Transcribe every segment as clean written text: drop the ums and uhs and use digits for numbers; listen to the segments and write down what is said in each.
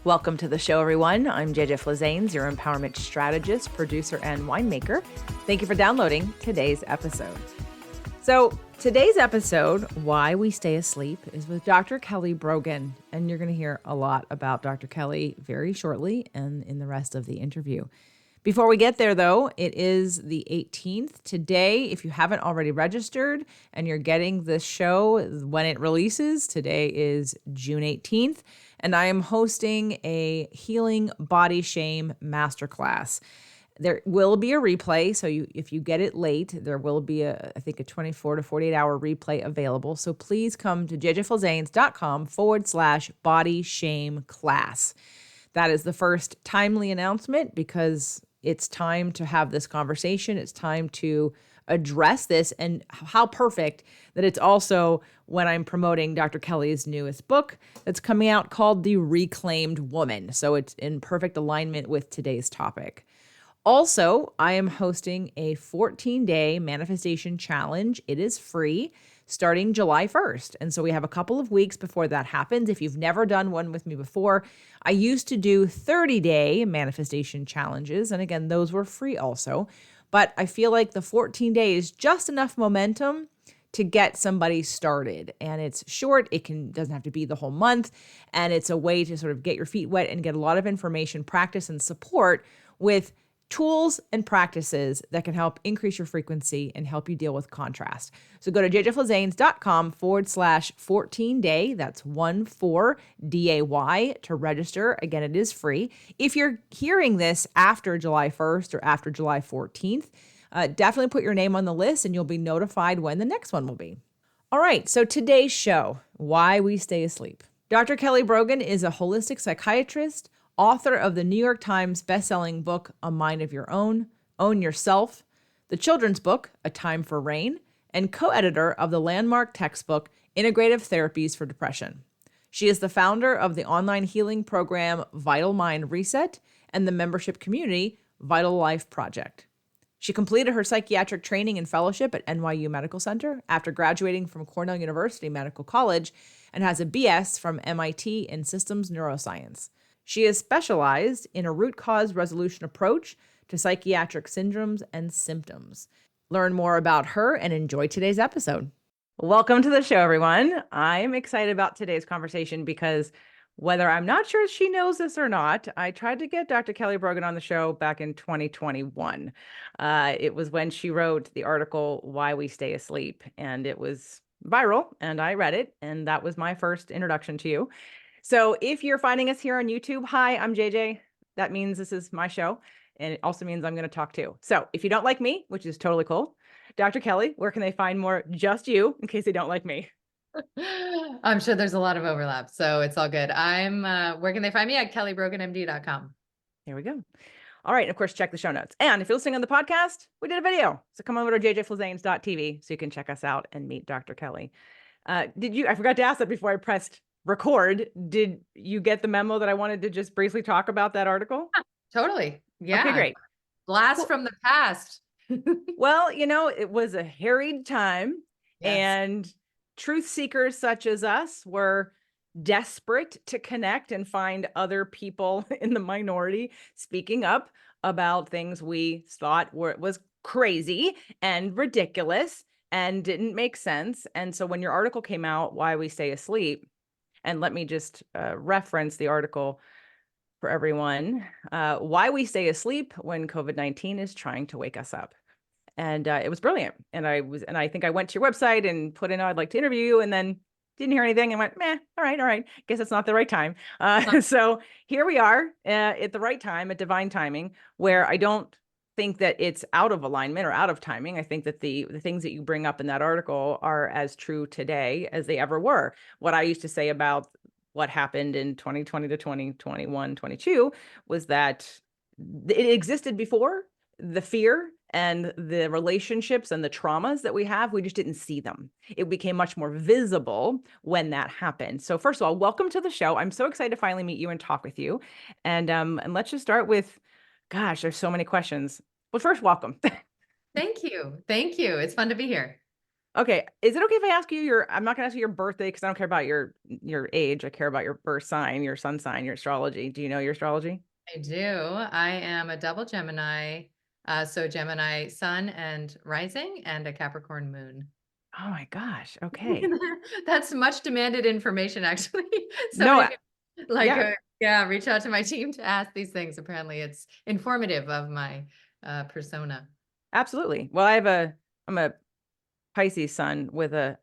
Welcome to the show, everyone. I'm Flizanes, your empowerment strategist, producer, and winemaker. Thank you for downloading today's episode. So today's episode, Why We Stay Asleep, is with Dr. Kelly Brogan, and you're going to hear a lot about Dr. Kelly very shortly and in the rest of the interview. Before we get there, though, it is the 18th. Today, if you haven't already registered and you're getting this show when it releases, today is June 18th, and I am hosting a Healing Body Shame Masterclass. There will be a replay, so if you get it late, there will be a 24 to 48 hour replay available. So please come to jjflizanes.com/body shame class. That is the first timely announcement because it's time to have this conversation. It's time to address this, and how perfect that it's also when I'm promoting Dr. Kelly's newest book that's coming out called The Reclaimed Woman. So it's in perfect alignment with today's topic. Also, I am hosting a 14-day manifestation challenge. It is free starting July 1st. And so we have a couple of weeks before that happens. If you've never done one with me before, I used to do 30-day manifestation challenges. And again, those were free also. But I feel like the 14 days, just enough momentum to get somebody started. And it's short. Doesn't have to be the whole month. And it's a way to sort of get your feet wet and get a lot of information, practice, and support with tools and practices that can help increase your frequency and help you deal with contrast. So go to jjflizanes.com/14-day. That's 14-DAY to register. Again, it is free. If you're hearing this after July 1st or after July 14th, definitely put your name on the list and you'll be notified when the next one will be. All right, so today's show, Why We Stay Asleep. Dr. Kelly Brogan is a holistic psychiatrist, author of the New York Times bestselling book, A Mind of Your Own, Own Yourself, the children's book, A Time for Rain, and co-editor of the landmark textbook, Integrative Therapies for Depression. She is the founder of the online healing program, Vital Mind Reset, and the membership community, Vital Life Project. She completed her psychiatric training and fellowship at NYU Medical Center after graduating from Cornell University Medical College and has a BS from MIT in Systems Neuroscience. She is specialized in a root cause resolution approach to psychiatric syndromes and symptoms. Learn more about her and enjoy today's episode. Welcome to the show, everyone. I'm excited about today's conversation because whether I'm not sure she knows this or not, I tried to get Dr. Kelly Brogan on the show back in 2021. It was when she wrote the article, Why We Stay Asleep, and it was viral, and I read it, and that was my first introduction to you. So if you're finding us here on YouTube, hi, I'm JJ. That means this is my show. And it also means I'm going to talk too. So if you don't like me, which is totally cool, Dr. Kelly, where can they find more just you in case they don't like me? I'm sure there's a lot of overlap, so it's all good. Where can they find me? At kellybroganmd.com. There we go. All right. And of course, check the show notes. And if you're listening on the podcast, we did a video. So come over to jjflizanes.tv so you can check us out and meet Dr. Kelly. I forgot to ask that before I pressed record. Did you get the memo that I wanted to just briefly talk about that article? Totally. Yeah. Okay, great. Blast from the past. Well, it was a harried time. Yes. And truth seekers such as us were desperate to connect and find other people in the minority speaking up about things we thought was crazy and ridiculous and didn't make sense. And so when your article came out, Why We Stay Asleep, and let me just reference the article for everyone. Why We Stay Asleep When COVID-19 is Trying to Wake Us Up. And it was brilliant. And I think I went to your website and put in, I'd like to interview you, and then didn't hear anything and went, meh, all right. Guess it's not the right time. So here we are at the right time, at divine timing, where I don't think that it's out of alignment or out of timing. I think that the things that you bring up in that article are as true today as they ever were. What I used to say about what happened in 2020 to 2021, 22 was that it existed before, the fear and the relationships and the traumas that we have, we just didn't see them. It became much more visible when that happened. So first of all, welcome to the show. I'm so excited to finally meet you and talk with you. And let's just start with, gosh, there's so many questions. Well, first, welcome. Thank you. It's fun to be here. Okay. Is it okay if I ask you I'm not gonna ask you your birthday because I don't care about your age. I care about your birth sign, your sun sign, your astrology. Do you know your astrology? I do. I am a double Gemini. So Gemini sun and rising and a Capricorn moon. Oh my gosh. Okay. That's much demanded information, actually. So No, many people like, yeah, yeah, reach out to my team to ask these things. Apparently, it's informative of my persona. absolutely. Well, I'm a Pisces sun with a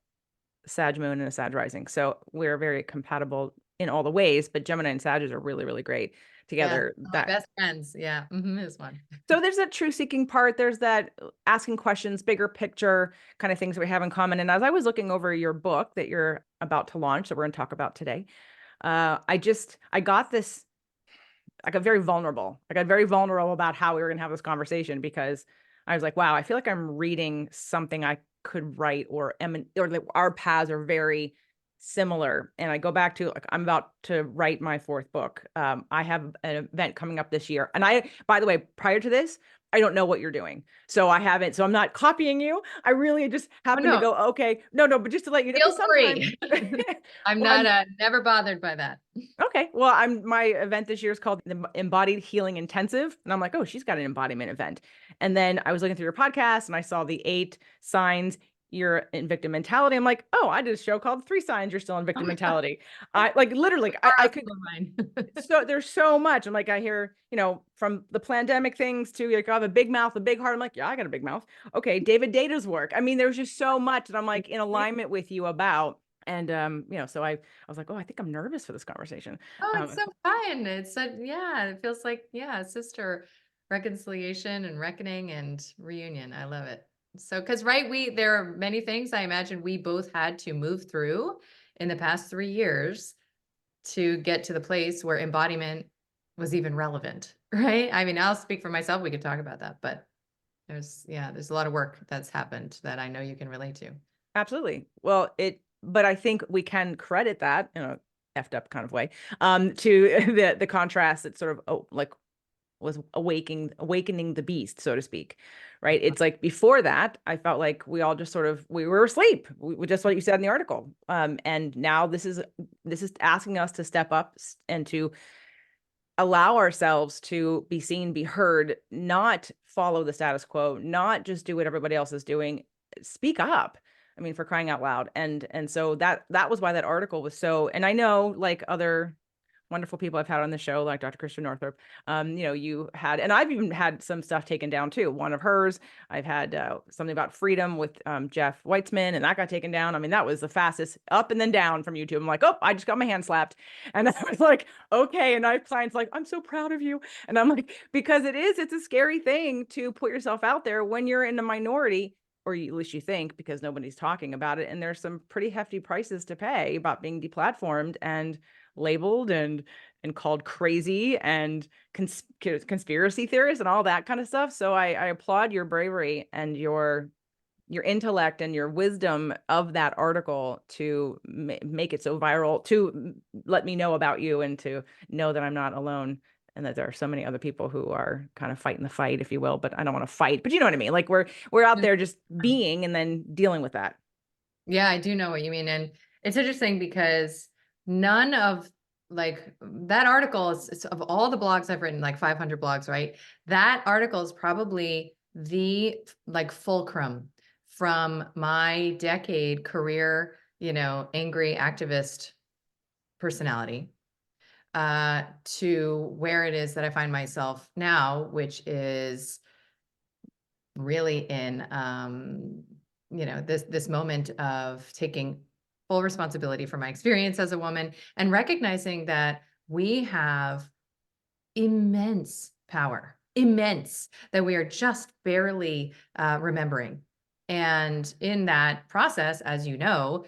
Sag moon and a Sag rising. So we're very compatible in all the ways, but Gemini and Sag are really, really great Yes, together. one of my That best friends. Yeah, is one. So there's that truth seeking part. There's that asking questions, bigger picture kind of things we have in common. And as I was looking over your book that you're about to launch, that we're going to talk about today, I got this, I got very vulnerable. I got very vulnerable about how we were going to have this conversation because I was like, wow, I feel like I'm reading something I could write or that our paths are very similar. And I go back to like, I'm about to write my fourth book. I have an event coming up this year. And by the way, prior to this, I don't know what you're doing. So I haven't, so I'm not copying you. I really just Oh happen to no, go, okay, no, but just to let you know, feel because sometimes, free. I'm well, not never bothered by that. okay. Well, my event this year is called the Embodied Healing Intensive. And I'm like, oh, she's got an embodiment event. And then I was looking through your podcast and I saw the 8 signs you're in victim mentality. I'm like, oh, I did a show called 3 Signs You're Still in Oh Victim my God, Mentality. I like literally I borrow could some of mine. so there's so much. I'm like, I hear, from the pandemic things to like I have a big mouth, a big heart. I'm like, yeah, I got a big mouth. Okay, David Data's work. I mean, there's just so much that I'm like in alignment with you about. And so I was like, oh, I think I'm nervous for this conversation. Oh, it's Um, so fun. It's yeah, it feels like, yeah, sister reconciliation and reckoning and reunion. I love it. So, because right, there are many things I imagine we both had to move through in the past 3 years to get to the place where embodiment was even relevant, right? I mean, I'll speak for myself. We could talk about that, but there's a lot of work that's happened that I know you can relate to. Absolutely. Well, but I think we can credit that in a effed up kind of way, to the contrast that sort of like was awakening the beast, so to speak. Right. It's like before that, I felt like we all just we were asleep. Just what you said in the article. And now this is asking us to step up and to allow ourselves to be seen, be heard, not follow the status quo, not just do what everybody else is doing, speak up. I mean, for crying out loud. And so that was why that article was so, and I know like other wonderful people I've had on the show, like Dr. Christian Northrup, you had, and I've even had some stuff taken down too. One of hers, I've had something about freedom with Jeff Weitzman, and that got taken down. I mean, that was the fastest up and then down from YouTube. I'm like, oh, I just got my hand slapped. And I was like, okay. And I have clients like, I'm so proud of you. And I'm like, because it's a scary thing to put yourself out there when you're in the minority, or at least you think, because nobody's talking about it. And there's some pretty hefty prices to pay about being deplatformed and labeled and called crazy and conspiracy theorists and all that kind of stuff. So I applaud your bravery and your intellect and your wisdom of that article to make it so viral, to let me know about you and to know that I'm not alone and that there are so many other people who are kind of fighting the fight, if you will. But I don't want to fight, but you know what I mean? Like we're out there just being and then dealing with that. Yeah, I do know what you mean. And it's interesting because none of like that article is of all the blogs I've written, like 500 blogs, right? That article is probably the like fulcrum from my decade career, angry activist personality, to where it is that I find myself now, which is really in this moment of taking full responsibility for my experience as a woman and recognizing that we have immense power, immense, that we are just barely remembering. And in that process, as you know,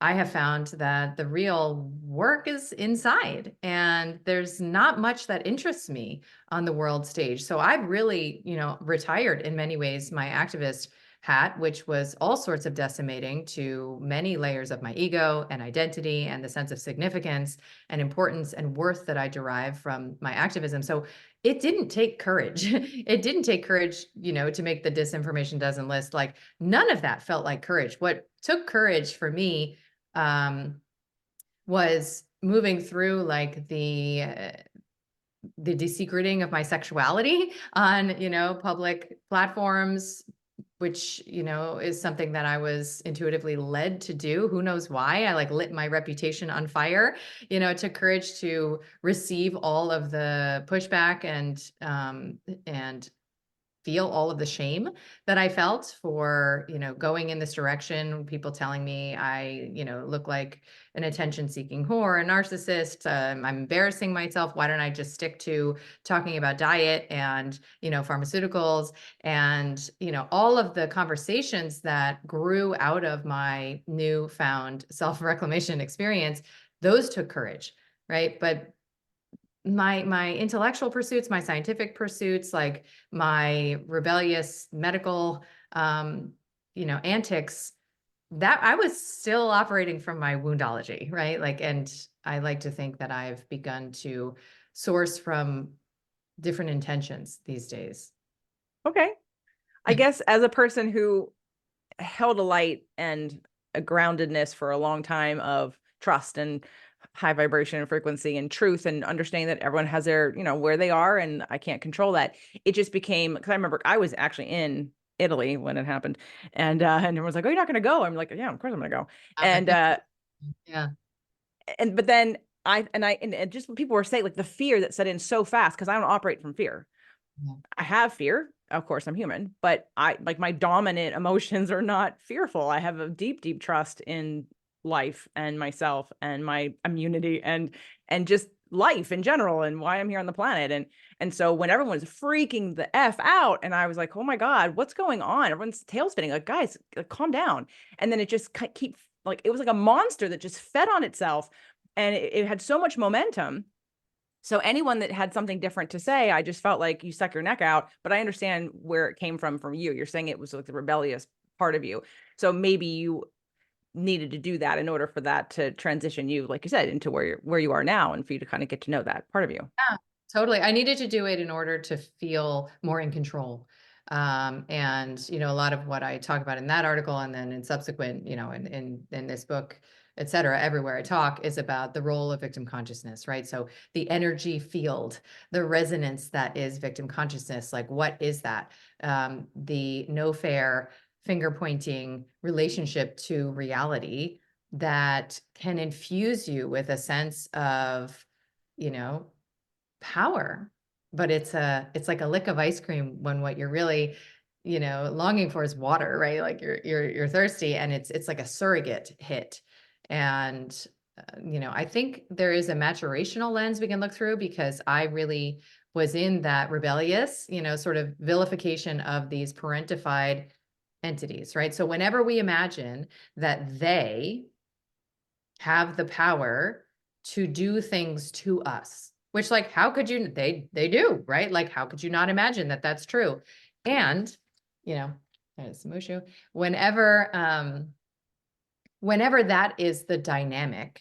I have found that the real work is inside, and there's not much that interests me on the world stage. So I've really, retired in many ways my activist hat, which was all sorts of decimating to many layers of my ego and identity and the sense of significance and importance and worth that I derive from my activism. So it didn't take courage. It didn't take courage, to make the disinformation dozen list. Like, none of that felt like courage. What took courage for me was moving through like the desecrating of my sexuality on, public platforms, which, is something that I was intuitively led to do. Who knows why? I like lit my reputation on fire. It took courage to receive all of the pushback and feel all of the shame that I felt for, going in this direction, people telling me I, look like an attention-seeking whore, a narcissist, I'm embarrassing myself. Why don't I just stick to talking about diet and, pharmaceuticals and, all of the conversations that grew out of my newfound self-reclamation experience, those took courage, right? But my intellectual pursuits, my scientific pursuits, like my rebellious medical antics, that I was still operating from my woundology, right? Like, and I like to think that I've begun to source from different intentions these days. Okay. I guess as a person who held a light and a groundedness for a long time of trust and high vibration and frequency and truth and understanding that everyone has their, where they are and I can't control that. It just became, because I remember I was actually in Italy when it happened and everyone's like, oh, you're not going to go. I'm like, yeah, of course I'm going to go. And, Yeah. but then and just what people were saying, like the fear that set in so fast, because I don't operate from fear. Yeah. I have fear. Of course, I'm human, but I like my dominant emotions are not fearful. I have a deep, deep trust in life and myself and my immunity and just life in general and why I'm here on the planet. And so when everyone's freaking the F out and I was like, oh my God, what's going on? Everyone's tail spinning, like, guys, like, calm down. And then it just keep like, it was like a monster that just fed on itself and it had so much momentum. So anyone that had something different to say, I just felt like you stuck your neck out, but I understand where it came from you. You're saying it was like the rebellious part of you. So maybe you needed to do that in order for that to transition you, like you said, into where you are now and for you to kind of get to know that part of you. Yeah, totally. I needed to do it in order to feel more in control. And a lot of what I talk about in that article and then in subsequent, in this book, et cetera, everywhere I talk is about the role of victim consciousness, right? So the energy field, the resonance that is victim consciousness, like what is that? The no fair finger pointing relationship to reality that can infuse you with a sense of, you know, power, but it's like a lick of ice cream when what you're really, longing for is water, right? Like you're thirsty and it's like a surrogate hit. And I think there is a maturational lens we can look through because I really was in that rebellious, sort of vilification of these parentified entities, right? So whenever we imagine that they have the power to do things to us, which like, how could you, they do, right? Like, how could you not imagine that that's true? And, there's Mushu, whenever that is the dynamic,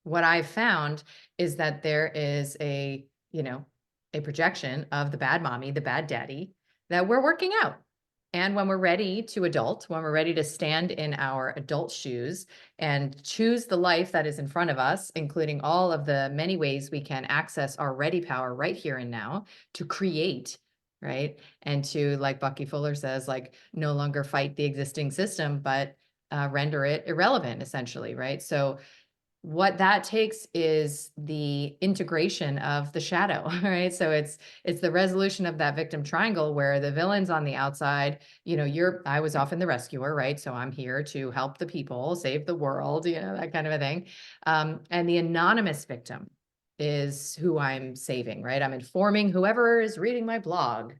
what I've found is that there is a projection of the bad mommy, the bad daddy that we're working out. And when we're ready to adult, when we're ready to stand in our adult shoes and choose the life that is in front of us, including all of the many ways we can access our ready power right here and now to create, right? And to, like Bucky Fuller says, like no longer fight the existing system, but render it irrelevant, essentially, right? So what that takes is the integration of the shadow, right? So it's the resolution of that victim triangle where the villain's on the outside, I was often the rescuer, right? So I'm here to help the people, save the world, that kind of a thing. And the anonymous victim is who I'm saving, right? I'm informing whoever is reading my blog.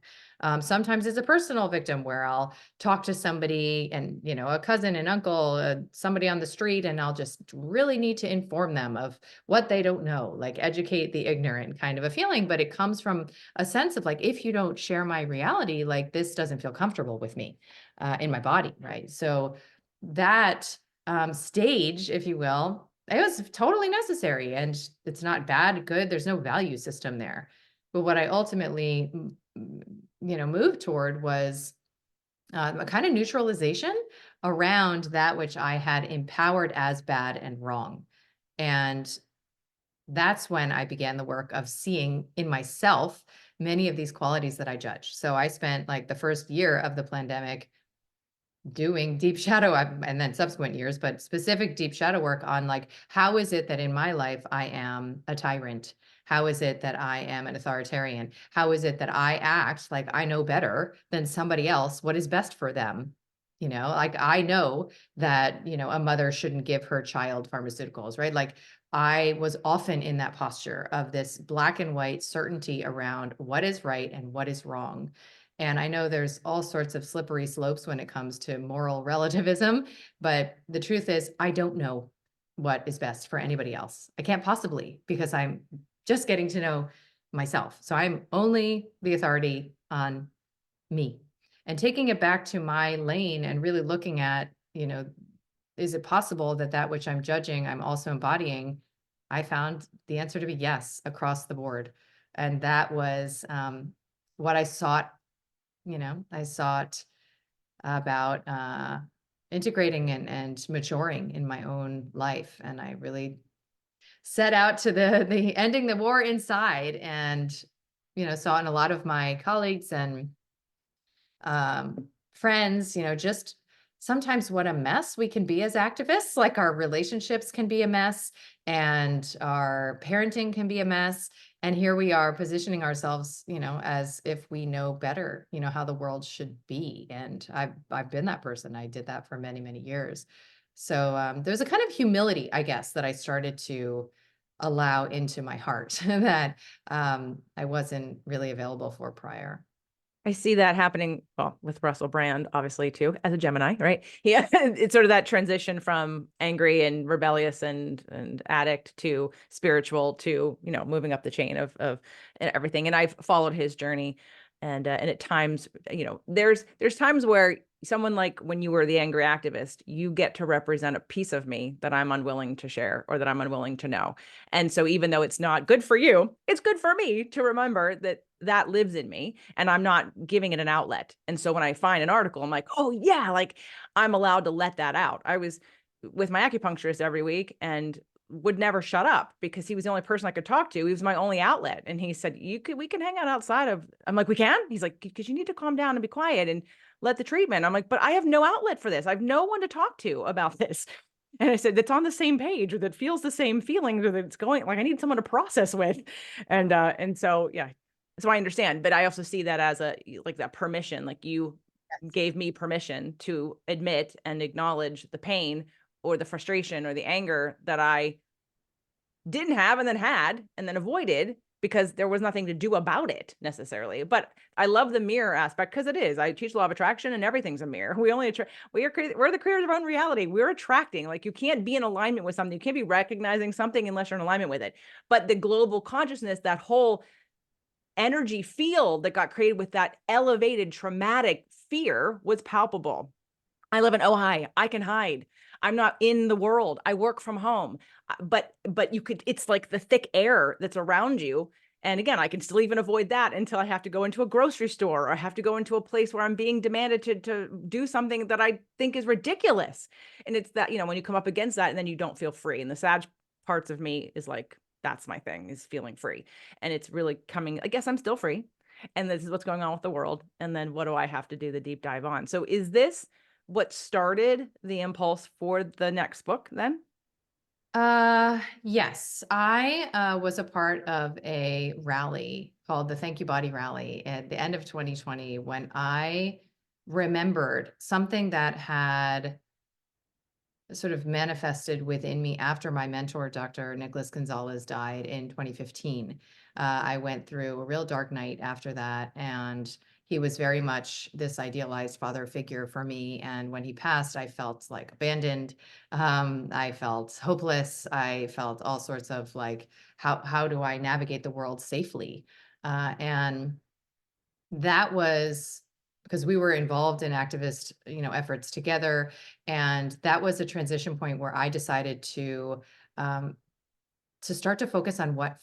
Sometimes it's a personal victim where I'll talk to somebody and, a cousin, an uncle, somebody on the street, and I'll just really need to inform them of what they don't know, like educate the ignorant kind of a feeling. But it comes from a sense of like, if you don't share my reality, like this doesn't feel comfortable with me in my body, right? So that stage, if you will, it was totally necessary, and it's not bad, good. There's no value system there. But what I ultimately, moved toward was a kind of neutralization around that which I had empowered as bad and wrong. And that's when I began the work of seeing in myself many of these qualities that I judged. So I spent like the first year of the pandemic doing deep shadow and then subsequent years, but specific deep shadow work on like, how is it that in my life I am a tyrant? How is it that I am an authoritarian? How is it that I act like I know better than somebody else what is best for them? Like I know that, a mother shouldn't give her child pharmaceuticals, right? Like I was often in that posture of this black and white certainty around what is right and what is wrong. And I know there's all sorts of slippery slopes when it comes to moral relativism, but the truth is, I don't know what is best for anybody else. I can't possibly because I'm just getting to know myself. So I'm only the authority on me. And taking it back to my lane and really looking at, is it possible that that which I'm judging, I'm also embodying? I found the answer to be yes across the board. And that was what I sought. I sought about integrating and maturing in my own life. And I really set out to the ending the war inside, and, saw in a lot of my colleagues and friends, just sometimes what a mess we can be as activists. Like our relationships can be a mess, and our parenting can be a mess. And here we are positioning ourselves, as if we know better, how the world should be. And I've been that person. I did that for many, many years. So there's a kind of humility, I guess, that I started to allow into my heart that I wasn't really available for prior. I see that happening, well, with Russell Brand, obviously, too, as a Gemini, right? Yeah, it's sort of that transition from angry and rebellious and addict to spiritual to, moving up the chain of everything. And I've followed his journey. And at times, there's times where someone like when you were the angry activist, you get to represent a piece of me that I'm unwilling to share or that I'm unwilling to know. And so even though it's not good for you, it's good for me to remember that that lives in me and I'm not giving it an outlet. And so when I find an article, I'm like, oh yeah, like I'm allowed to let that out. I was with my acupuncturist every week and would never shut up because he was the only person I could talk to. He was my only outlet. And he said, we can hang out outside of, I'm like, we can? He's like, because you need to calm down and be quiet and let the treatment. I'm like, but I have no outlet for this. I have no one to talk to about this. And I said, that's on the same page or that feels the same feelings or that it's going, like, I need someone to process with. And so, yeah, so I understand, but I also see that as like that permission, like you gave me permission to admit and acknowledge the pain or the frustration or the anger that I didn't have and then had and then avoided because there was nothing to do about it necessarily. But I love the mirror aspect because it is. I teach law of attraction and everything's a mirror. We're the creators of our own reality. We're attracting. Like you can't be in alignment with something. You can't be recognizing something unless you're in alignment with it. But the global consciousness, that whole energy field that got created with that elevated traumatic fear was palpable. I live in Ojai. I can hide. I'm not in the world. I work from home. But it's like the thick air that's around you. And again, I can still even avoid that until I have to go into a grocery store or I have to go into a place where I'm being demanded to do something that I think is ridiculous. And it's that, when you come up against that and then you don't feel free. And the sad parts of me is like, that's my thing, is feeling free. And it's really coming, I guess I'm still free. And this is what's going on with the world. And then what do I have to do the deep dive on? So is this what started the impulse for the next book then? Yes, I was a part of a rally called the Thank You Body Rally at the end of 2020 when I remembered something that had sort of manifested within me after my mentor, Dr. Nicholas Gonzalez, died in 2015. I went through a real dark night after that, and he was very much this idealized father figure for me. And when he passed, I felt like abandoned. I felt hopeless. I felt all sorts of like, how do I navigate the world safely? And that was because we were involved in activist, efforts together. And that was a transition point where I decided um, to start to focus on what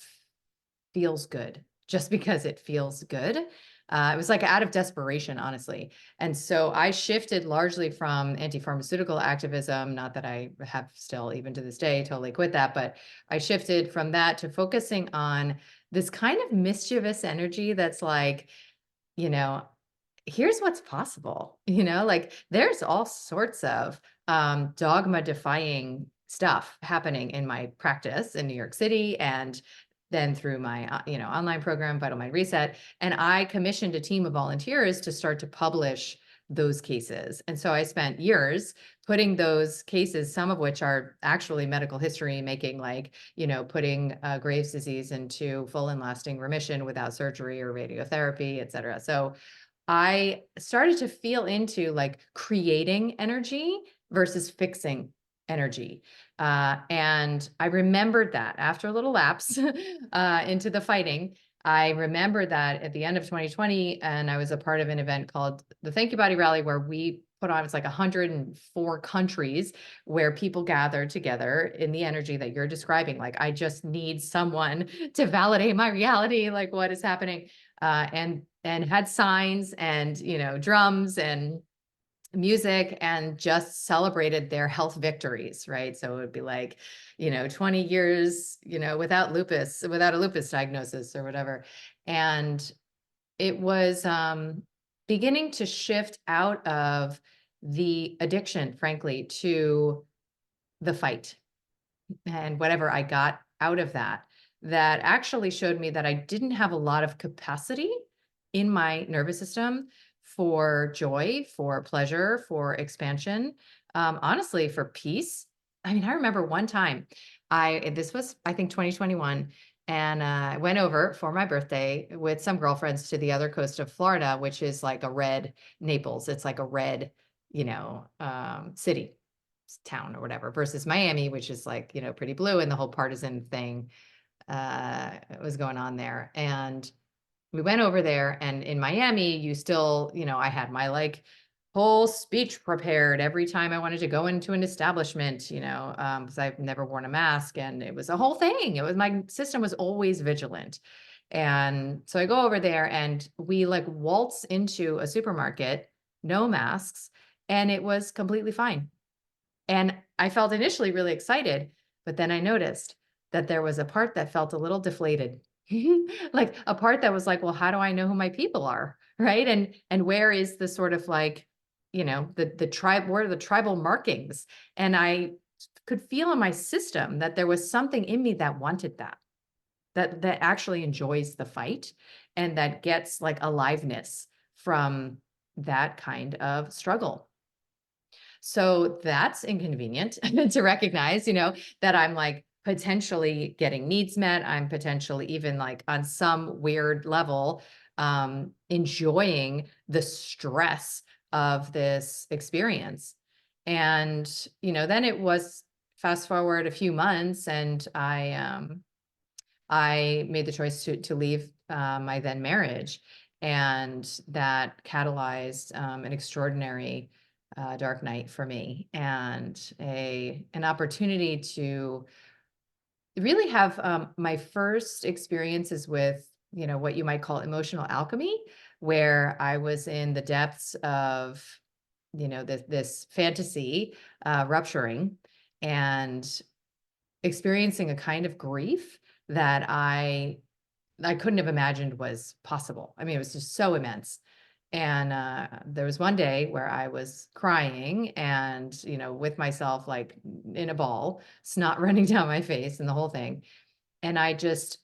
feels good, just because it feels good. It was like out of desperation, honestly. And so I shifted largely from anti-pharmaceutical activism, not that I have still, even to this day, totally quit that, but I shifted from that to focusing on this kind of mischievous energy that's like, you know, here's what's possible, like there's all sorts of dogma defying stuff happening in my practice in New York City, and then through my online program Vital Mind Reset. And I commissioned a team of volunteers to start to publish those cases. And so I spent years putting those cases, some of which are actually medical history making, like, putting Graves' disease into full and lasting remission without surgery or radiotherapy, et cetera. So I started to feel into like creating energy versus fixing energy. And I remembered that after a little lapse into the fighting, I remember that at the end of 2020, and I was a part of an event called the Thank You Body Rally, where we put on, it's like 104 countries where people gather together in the energy that you're describing. Like, I just need someone to validate my reality, like what is happening. And had signs and drums and music, and just celebrated their health victories, right? So it would be like 20 years without a lupus diagnosis or whatever. And it was beginning to shift out of the addiction, frankly, to the fight, and whatever I got out of that, that actually showed me that I didn't have a lot of capacity in my nervous system for joy, for pleasure, for expansion, honestly, for peace. I mean, I remember one time this was, I think, 2021. And I went over for my birthday with some girlfriends to the other coast of Florida, which is like a red Naples. It's like a red, city, town or whatever, versus Miami, which is like, pretty blue, and the whole partisan thing was going on there. And we went over there, and in Miami, you still, I had my like whole speech prepared every time I wanted to go into an establishment, because I've never worn a mask, and it was a whole thing. It was, my system was always vigilant. And so I go over there, and we like waltz into a supermarket, no masks, and it was completely fine. And I felt initially really excited, but then I noticed that there was a part that felt a little deflated. Like a part that was like, well, how do I know who my people are? Right. And where is the sort of like, the tribe, where are the tribal markings? And I could feel in my system that there was something in me that wanted that actually enjoys the fight, and that gets like aliveness from that kind of struggle. So that's inconvenient to recognize, that I'm like potentially getting needs met. I'm potentially even like on some weird level, enjoying the stress of this experience. And, then it was fast forward a few months, and I made the choice to leave my then marriage, and that catalyzed an extraordinary dark night for me, and an opportunity to really have my first experiences with what you might call emotional alchemy, where I was in the depths of this fantasy rupturing, and experiencing a kind of grief that I couldn't have imagined was possible. I mean, it was just so immense. And there was one day where I was crying, and, with myself, like in a ball, snot running down my face and the whole thing. And I just,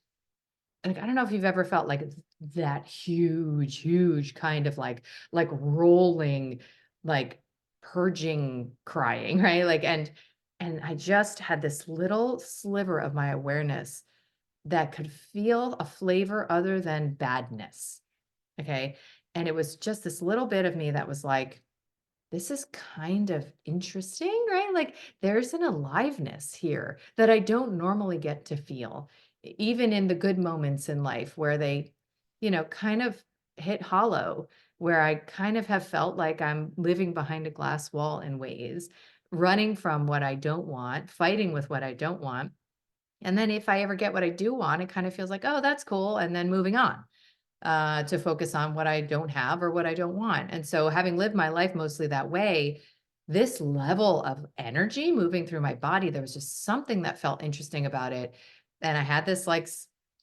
like, I don't know if you've ever felt like that huge, huge kind of like rolling, like purging crying, right? Like, and And I just had this little sliver of my awareness that could feel a flavor other than badness. Okay. And it was just this little bit of me that was like, this is kind of interesting, right? Like there's an aliveness here that I don't normally get to feel, even in the good moments in life where they, kind of hit hollow, where I kind of have felt like I'm living behind a glass wall in ways, running from what I don't want, fighting with what I don't want. And then if I ever get what I do want, it kind of feels like, oh, that's cool. And then moving on to focus on what I don't have or what I don't want. And so, having lived my life mostly that way, this level of energy moving through my body, there was just something that felt interesting about it. And I had this like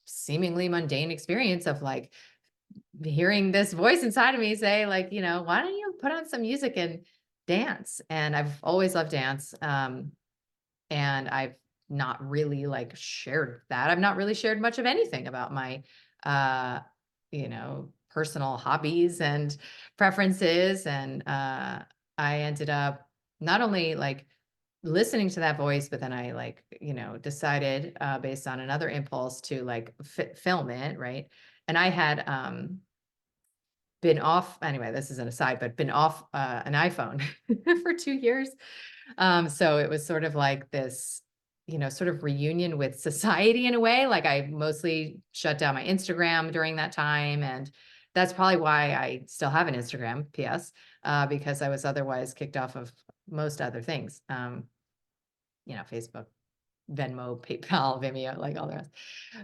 seemingly mundane experience of like hearing this voice inside of me say, like, why don't you put on some music and dance? And I've always loved dance. And I've not really like shared that. I've not really shared much of anything about my personal hobbies and preferences. And I ended up not only like listening to that voice, but then I like, decided based on another impulse to like film it, right? And I had been off, anyway, this is an aside, but been off an iPhone for 2 years. So it was sort of like this, sort of reunion with society in a way. Like I mostly shut down my Instagram during that time. And that's probably why I still have an Instagram, PS, because I was otherwise kicked off of most other things. Facebook, Venmo, PayPal, Vimeo, like all the rest.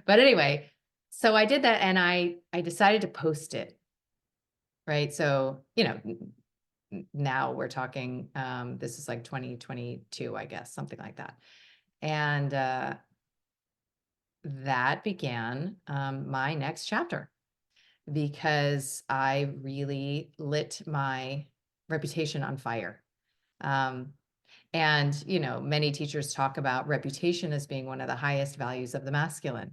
But anyway, so I did that and I decided to post it. Right. So, now we're talking, this is like 2022, I guess, something like that. And that began my next chapter because I really lit my reputation on fire. Um, and, many teachers talk about reputation as being one of the highest values of the masculine.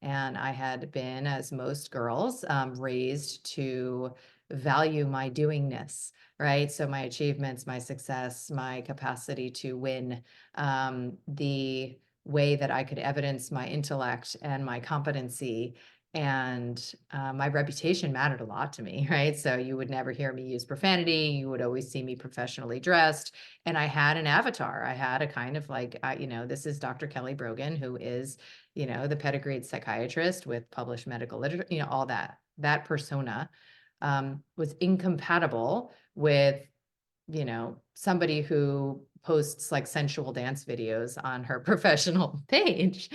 And I had been, as most girls, raised to value my doingness, right? So my achievements, my success, my capacity to win, the way that I could evidence my intellect and my competency. And my reputation mattered a lot to me, right? So you would never hear me use profanity. You would always see me professionally dressed. And I had an avatar. I had a kind of like, this is Dr. Kelly Brogan, who is, the pedigreed psychiatrist with published medical literature, all that persona was incompatible with, somebody who posts like sensual dance videos on her professional page.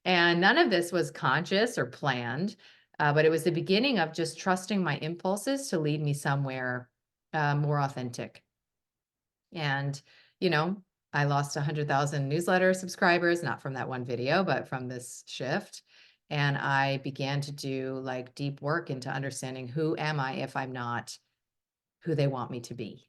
And none of this was conscious or planned, but it was the beginning of just trusting my impulses to lead me somewhere more authentic. And, you know, I lost 100,000 newsletter subscribers, not from that one video, but from this shift. And I began to do like deep work into understanding who am I if I'm not who they want me to be.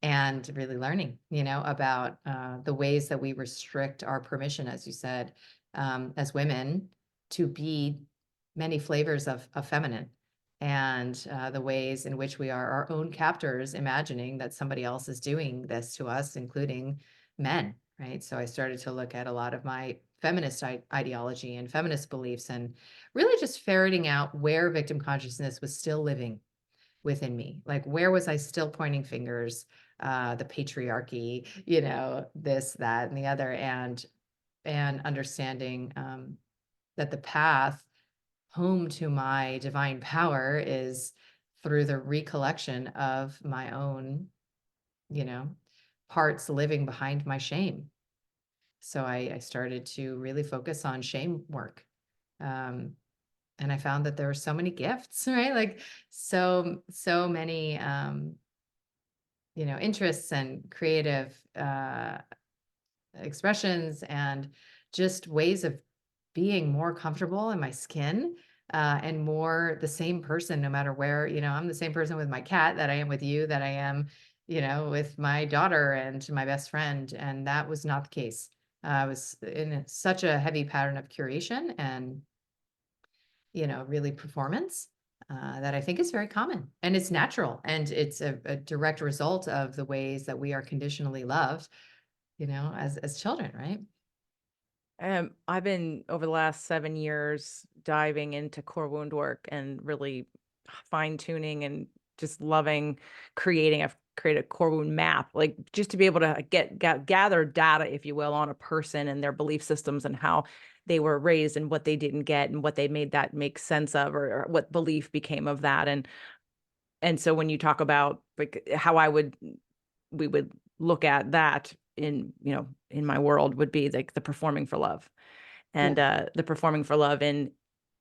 And really learning, about the ways that we restrict our permission, as you said, as women, to be many flavors of feminine, and the ways in which we are our own captors, imagining that somebody else is doing this to us, including men, right? So I started to look at a lot of my feminist ideology and feminist beliefs and really just ferreting out where victim consciousness was still living within me. Like, where was I still pointing fingers, the patriarchy, this, that, and the other, and understanding that the path home to my divine power is through the recollection of my own, you know, parts living behind my shame. So I started to really focus on shame work. Um, and I found that there were so many gifts, right? Like so many interests and creative expressions and just ways of being more comfortable in my skin, and more the same person no matter where. I'm the same person with my cat that I am with you, that I am, with my daughter and my best friend. And that was not the case. I was in such a heavy pattern of curation and really performance, that I think is very common, and it's natural, and it's a direct result of the ways that we are conditionally loved. as children, right? I've been over the last 7 years diving into core wound work and really fine tuning and just loving creating. I've created a core wound map, like just to be able to gather data, if you will, on a person and their belief systems and how they were raised and what they didn't get and what they made that make sense of, or what belief became of that. And so when you talk about like how we would look at that in, in my world would be like the performing for love Yeah. and the performing for love in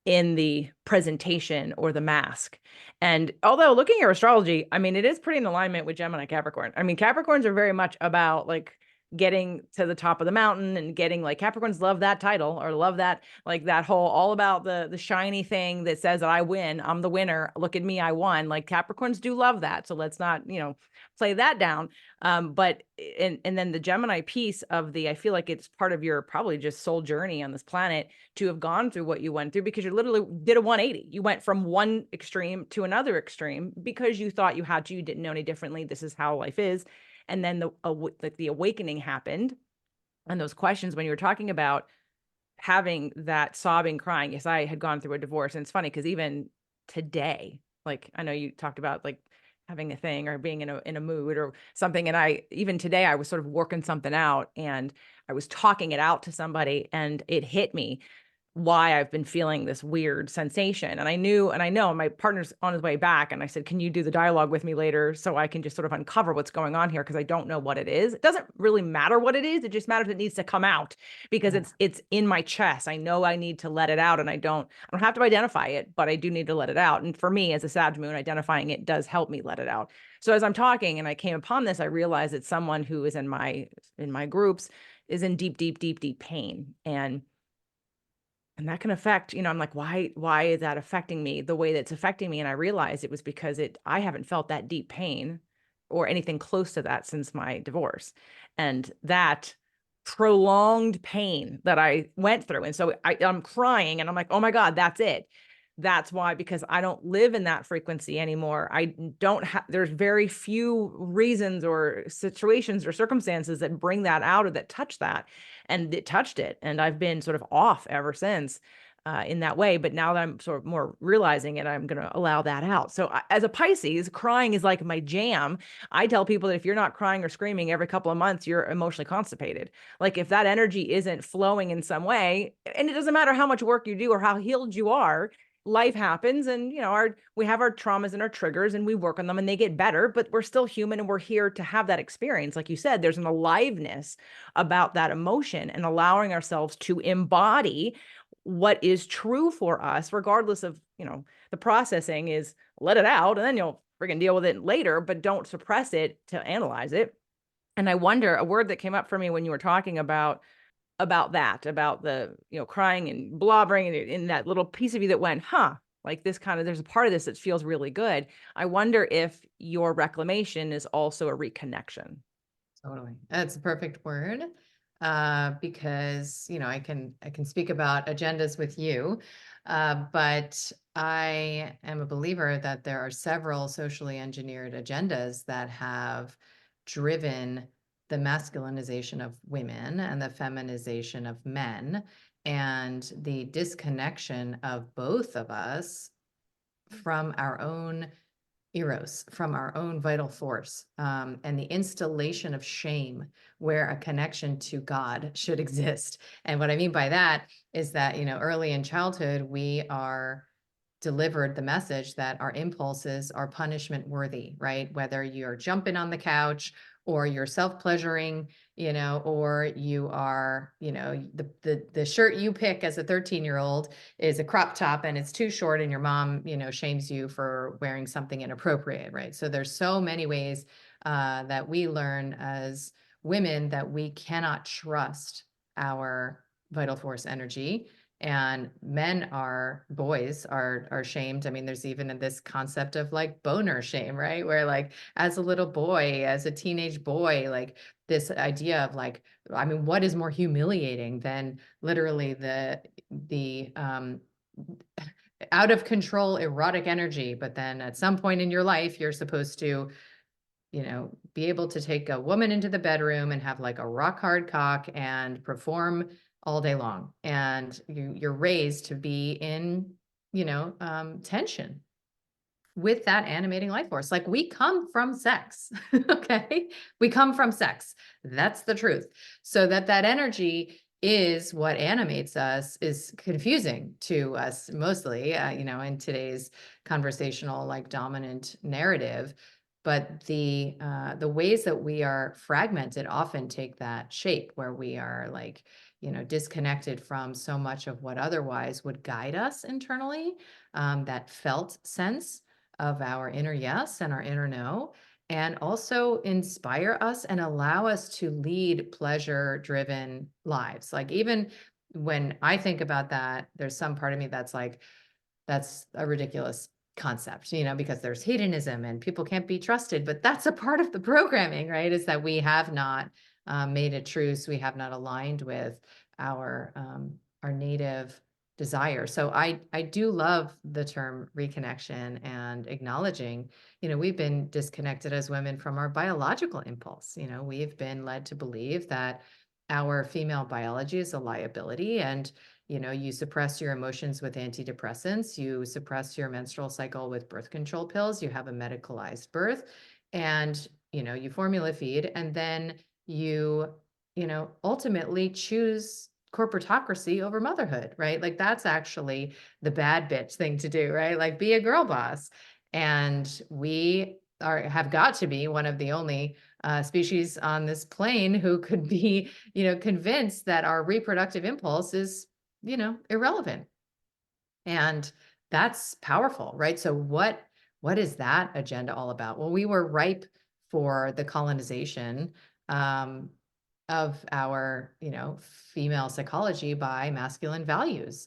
the presentation or the mask. And although looking at your astrology, I mean, it is pretty in alignment with Gemini Capricorn. I mean, Capricorns are very much about like getting to the top of the mountain and getting like Capricorns love that title or love that like that whole all about the shiny thing that says that I win, I'm the winner, look at me, I won. Like Capricorns do love that. So let's not, play that down. But and then the Gemini piece of the I feel like it's part of your probably just soul journey on this planet to have gone through what you went through because you literally did a 180. You went from one extreme to another extreme because you thought you had to, you didn't know any differently. This is how life is. And then the awakening happened. And those questions when you were talking about having that sobbing, crying, yes, I had gone through a divorce. And it's funny because even today, like I know you talked about like having a thing or being in a mood or something. And I even today I was sort of working something out and I was talking it out to somebody and it hit me why I've been feeling this weird sensation. And I know my partner's on his way back. And I said, can you do the dialogue with me later so I can just sort of uncover what's going on here? Because I don't know what it is. It doesn't really matter what it is. It just matters it needs to come out because Yeah. it's in my chest. I know I need to let it out and I don't have to identify it, but I do need to let it out. And for me as a Sag moon, identifying it does help me let it out. So as I'm talking and I came upon this, I realized that someone who is in my groups is in deep, deep, deep, deep pain. And that can affect, I'm like, why is that affecting me the way that's affecting me? And I realized it was because I haven't felt that deep pain or anything close to that since my divorce. And that prolonged pain that I went through. And so I'm crying and I'm like, oh my God, that's it. That's why, because I don't live in that frequency anymore. I don't have, there's very few reasons or situations or circumstances that bring that out or that touch that. And it touched it. And I've been sort of off ever since in that way. But now that I'm sort of more realizing it, I'm going to allow that out. So as a Pisces, crying is like my jam. I tell people that if you're not crying or screaming every couple of months, you're emotionally constipated. Like if that energy isn't flowing in some way, and it doesn't matter how much work you do or how healed you are, life happens and we have our traumas and our triggers and we work on them and they get better, but we're still human and we're here to have that experience. Like you said, there's an aliveness about that emotion and allowing ourselves to embody what is true for us, regardless of, the processing is let it out and then you'll freaking deal with it later, but don't suppress it to analyze it. And I wonder, a word that came up for me when you were talking about the, crying and blobbering and in that little piece of you that went, like this kind of, there's a part of this that feels really good. I wonder if your reclamation is also a reconnection. Totally. That's a perfect word. Because, I can speak about agendas with you. But I am a believer that there are several socially engineered agendas that have driven the masculinization of women and the feminization of men and the disconnection of both of us from our own eros, from our own vital force, and the installation of shame where a connection to God should exist. And what I mean by that is that, early in childhood, we are delivered the message that our impulses are punishment worthy, right? Whether you're jumping on the couch or you're self-pleasuring, or you are, the shirt you pick as a 13-year-old is a crop top and it's too short and your mom, shames you for wearing something inappropriate, right? So there's so many ways that we learn as women that we cannot trust our vital force energy, and boys are shamed. I mean, there's even this concept of like boner shame, right? Where like as a little boy, as a teenage boy, like this idea of like, I mean, what is more humiliating than literally the out of control erotic energy, but then at some point in your life you're supposed to be able to take a woman into the bedroom and have like a rock hard cock and perform all day long. And you're raised to be in, tension with that animating life force. Like, we come from sex. Okay. We come from sex. That's the truth. So that energy is what animates us is confusing to us mostly, in today's conversational, like, dominant narrative. But the ways that we are fragmented often take that shape, where we are like, disconnected from so much of what otherwise would guide us internally, that felt sense of our inner yes and our inner no, and also inspire us and allow us to lead pleasure driven lives. Like, even when I think about that, there's some part of me that's like, that's a ridiculous concept, because there's hedonism and people can't be trusted. But that's a part of the programming, right? Is that we have not made a truce, we have not aligned with our native desire. So I do love the term reconnection and acknowledging, we've been disconnected as women from our biological impulse. We've been led to believe that our female biology is a liability, and you suppress your emotions with antidepressants, you suppress your menstrual cycle with birth control pills, you have a medicalized birth, and you formula feed, and then ultimately choose corporatocracy over motherhood, right? Like, that's actually the bad bitch thing to do, right? Like, be a girl boss. And we have got to be one of the only species on this plane who could be, convinced that our reproductive impulse is, irrelevant. And that's powerful, right? So what is that agenda all about? Well, we were ripe for the colonization um, of our, female psychology by masculine values,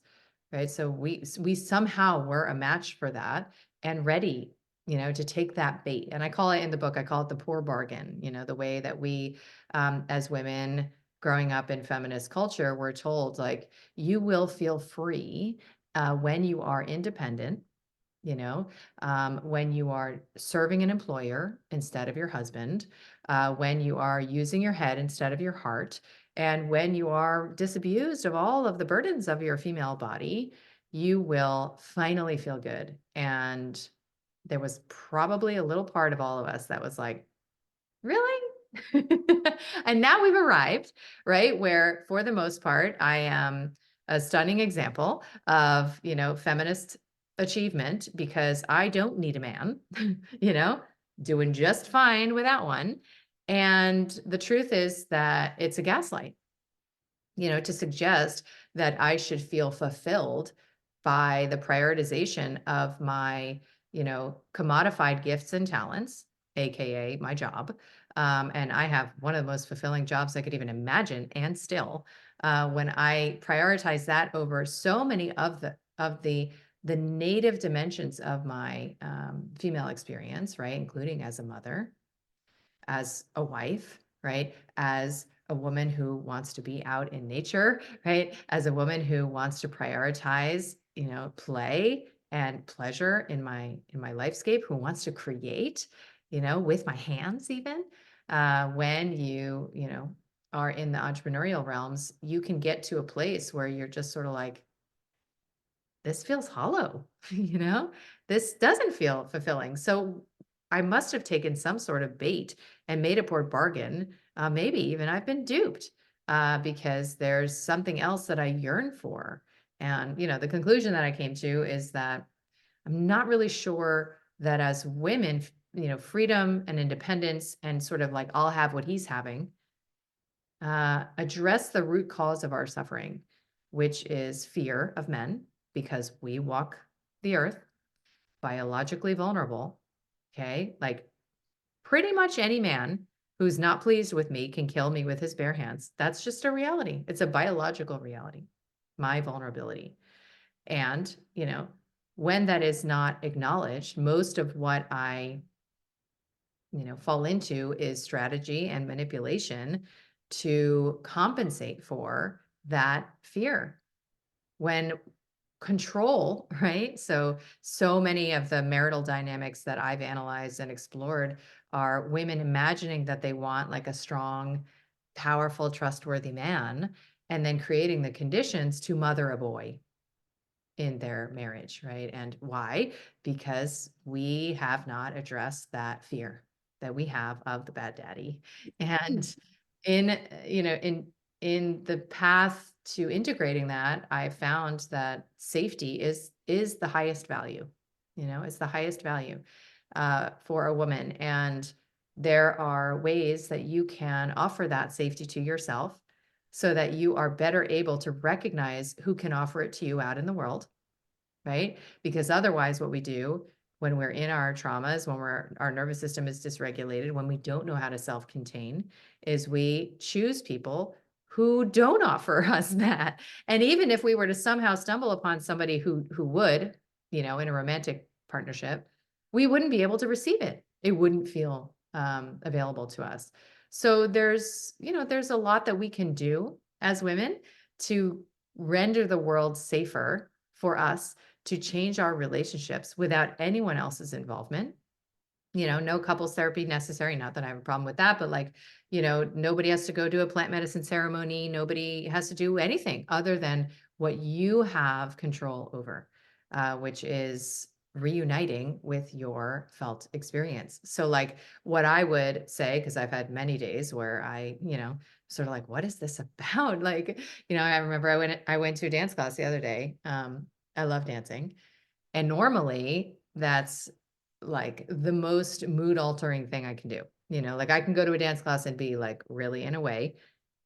right? So we somehow were a match for that and ready, to take that bait. And I call it in the book, I call it the poor bargain. The way that we, as women growing up in feminist culture, were told, like, you will feel free when you are independent, when you are serving an employer instead of your husband, when you are using your head instead of your heart, and when you are disabused of all of the burdens of your female body, you will finally feel good. And there was probably a little part of all of us that was like, really? And now we've arrived, right? Where, for the most part, I am a stunning example of, feminist achievement, because I don't need a man, you know, doing just fine without one. And the truth is that it's a gaslight, to suggest that I should feel fulfilled by the prioritization of my, commodified gifts and talents, AKA my job. And I have one of the most fulfilling jobs I could even imagine. And still, when I prioritize that over so many of the native dimensions of my female experience, right, including as a mother, as a wife, right? As a woman who wants to be out in nature, right? As a woman who wants to prioritize, play and pleasure in my lifescape, who wants to create, with my hands even. When you are in the entrepreneurial realms, you can get to a place where you're just sort of like, this feels hollow, this doesn't feel fulfilling. So I must have taken some sort of bait and made a poor bargain. Maybe even I've been duped because there's something else that I yearn for. And, the conclusion that I came to is that I'm not really sure that as women, freedom and independence and sort of like, I'll have what he's having, address the root cause of our suffering, which is fear of men, because we walk the earth biologically vulnerable. Okay. Like, pretty much any man who's not pleased with me can kill me with his bare hands. That's just a reality. It's a biological reality, my vulnerability. And, when that is not acknowledged, most of what I fall into is strategy and manipulation to compensate for that fear. When control, right? So many of the marital dynamics that I've analyzed and explored are women imagining that they want like a strong, powerful, trustworthy man, and then creating the conditions to mother a boy in their marriage, right? And why? Because we have not addressed that fear that we have of the bad daddy. And in, in the path to integrating that, I found that safety is the highest value. It's the highest value for a woman. And there are ways that you can offer that safety to yourself so that you are better able to recognize who can offer it to you out in the world, right? Because otherwise, what we do when we're in our traumas, when our nervous system is dysregulated, when we don't know how to self-contain, is we choose people who don't offer us that. And even if we were to somehow stumble upon somebody who would, in a romantic partnership, we wouldn't be able to receive it. It wouldn't feel available to us. So there's a lot that we can do as women to render the world safer for us, to change our relationships without anyone else's involvement. No couples therapy necessary. Not that I have a problem with that, but like, nobody has to go do a plant medicine ceremony. Nobody has to do anything other than what you have control over, which is reuniting with your felt experience. So like what I would say, because I've had many days where I, sort of like, what is this about? Like, I remember I went to a dance class the other day. I love dancing. And normally that's like the most mood altering thing I can do. Like I can go to a dance class and be like really in a way,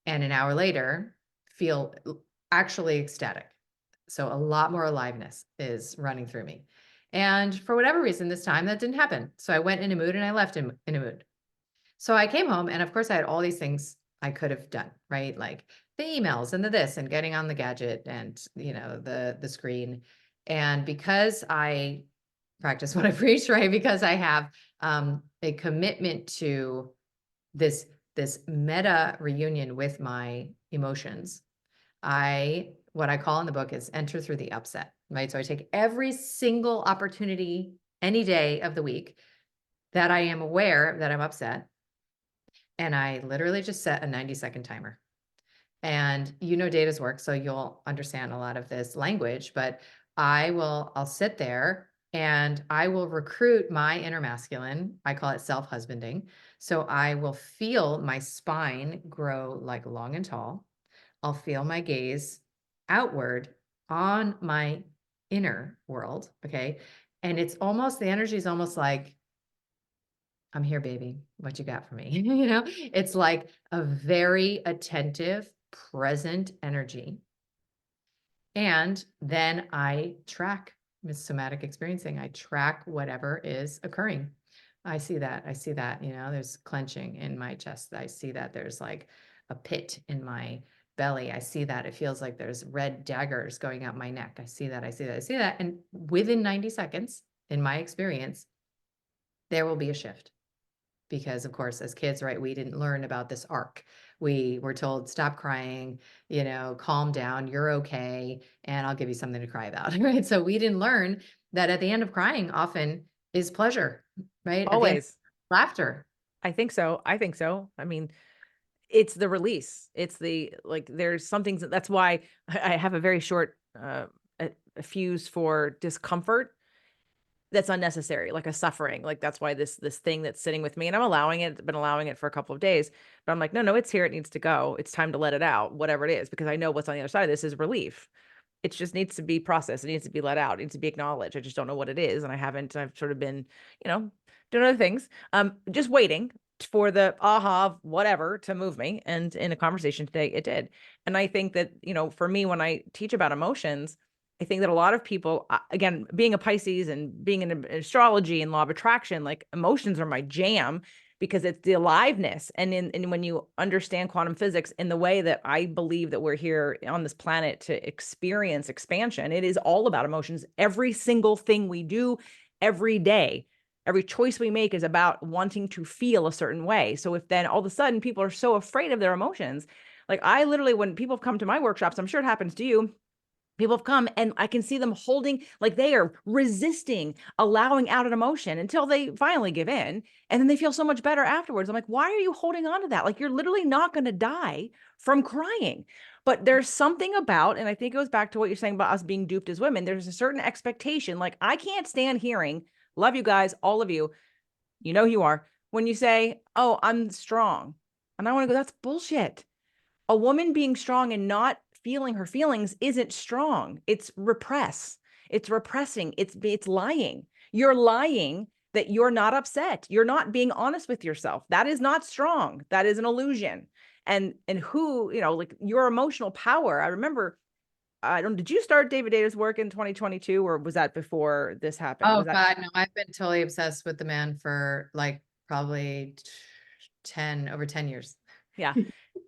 and an hour later feel actually ecstatic. So a lot more aliveness is running through me. And for whatever reason, this time that didn't happen. So I went in a mood and I left in a mood. So I came home and of course I had all these things I could have done, right? Like the emails and the this and getting on the gadget and, the screen. And because I practice what I preach, right? Because I have a commitment to this this meta reunion with my emotions. What I call in the book is enter through the upset, right? So I take every single opportunity any day of the week that I am aware that I'm upset, and I literally just set a 90-second timer. And data's work, so you'll understand a lot of this language, but I'll sit there and I will recruit my inner masculine. I call it self-husbanding. So I will feel my spine grow like long and tall. I'll feel my gaze outward on my inner world. Okay. And the energy is almost like, I'm here, baby. What you got for me? It's like a very attentive, present energy. And then I track with somatic experiencing. I track whatever is occurring. I see that. There's clenching in my chest. I see that there's like a pit in my belly. I see that. It feels like there's red daggers going out my neck. I see that. I see that. I see that. And within 90 seconds, in my experience, there will be a shift. Because of course, as kids, right, we didn't learn about this arc. We were told, stop crying, calm down, you're okay, and I'll give you something to cry about, right? So we didn't learn that at the end of crying often is pleasure, right? At the end, Always. laughter. I think so. I think so. I mean, it's the release. It's there's some things that's why I have a very short a fuse for discomfort that's unnecessary, like a suffering. Like that's why this thing that's sitting with me, and I'm allowing it, been allowing it for a couple of days, but I'm like, no, it's here. It needs to go. It's time to let it out, whatever it is, because I know what's on the other side of this is relief. It just needs to be processed. It needs to be let out. It needs to be acknowledged. I just don't know what it is. And I've sort of been, doing other things. Just waiting for the aha, whatever to move me. And in a conversation today, it did. And I think that, for me, when I teach about emotions, I think that a lot of people, again, being a Pisces and being in astrology and law of attraction, like emotions are my jam because it's the aliveness. And when you understand quantum physics in the way that I believe that we're here on this planet to experience expansion, it is all about emotions. Every single thing we do every day, every choice we make is about wanting to feel a certain way. So if then all of a sudden people are so afraid of their emotions, like I literally, when people come to my workshops, I'm sure it happens to you, People have come and I can see them holding, like they are resisting allowing out an emotion until they finally give in. And then they feel so much better afterwards. I'm like, why are you holding on to that? Like, you're literally not going to die from crying. But there's something about, and I think it goes back to what you're saying about us being duped as women. There's a certain expectation. Like, I can't stand hearing, love you guys, all of you, you know who you are, when you say, oh, I'm strong. And I want to go, that's bullshit. A woman being strong and not feeling her feelings isn't strong. It's repress. It's repressing. It's lying. You're lying that you're not upset. You're not being honest with yourself. That is not strong. That is an illusion. And who, like your emotional power. I remember, I don't, did you start David Data's work in 2022 or was that before this happened? Oh Was that, God, no, I've been totally obsessed with the man for like probably 10 years. yeah.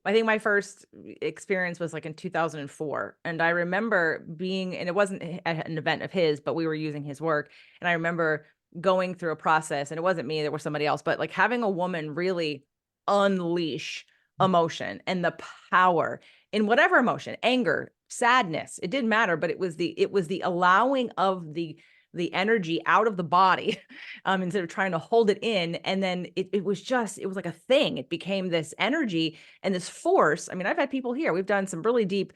I think my first experience was like in 2004. And I remember being, and it wasn't an event of his, but we were using his work. And I remember going through a process, and it wasn't me, there was somebody else, but like having a woman really unleash emotion and the power in whatever emotion, anger, sadness, it didn't matter, but it was the allowing of the energy out of the body instead of trying to hold it in. And then it was like a thing. It became this energy and this force. I mean, I've had people here, we've done some really deep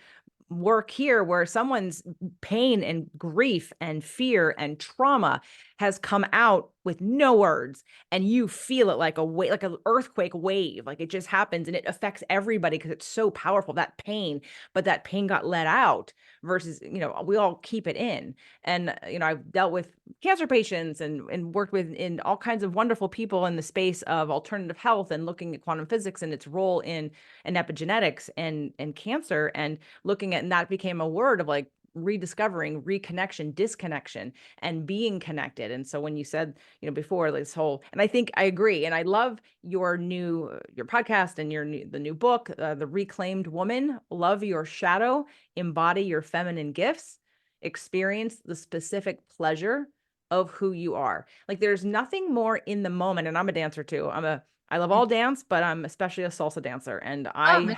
work here where someone's pain and grief and fear and trauma has come out with no words, and you feel it like a wave, like an earthquake wave, like it just happens and it affects everybody because it's so powerful, that pain. But that pain got let out versus, we all keep it in. And I've dealt with cancer patients and worked with in all kinds of wonderful people in the space of alternative health and looking at quantum physics and its role in epigenetics and cancer, and looking at, and that became a word of like rediscovering reconnection, disconnection, and being connected. And so when you said, before this whole, and I think I agree, and I love your podcast and the new book, The Reclaimed Woman. Love your shadow, embody your feminine gifts, experience the specific pleasure of who you are. Like, there's nothing more in the moment. And I'm a dancer too. I love all dance, but I'm especially a salsa dancer. And Oh, I amazing.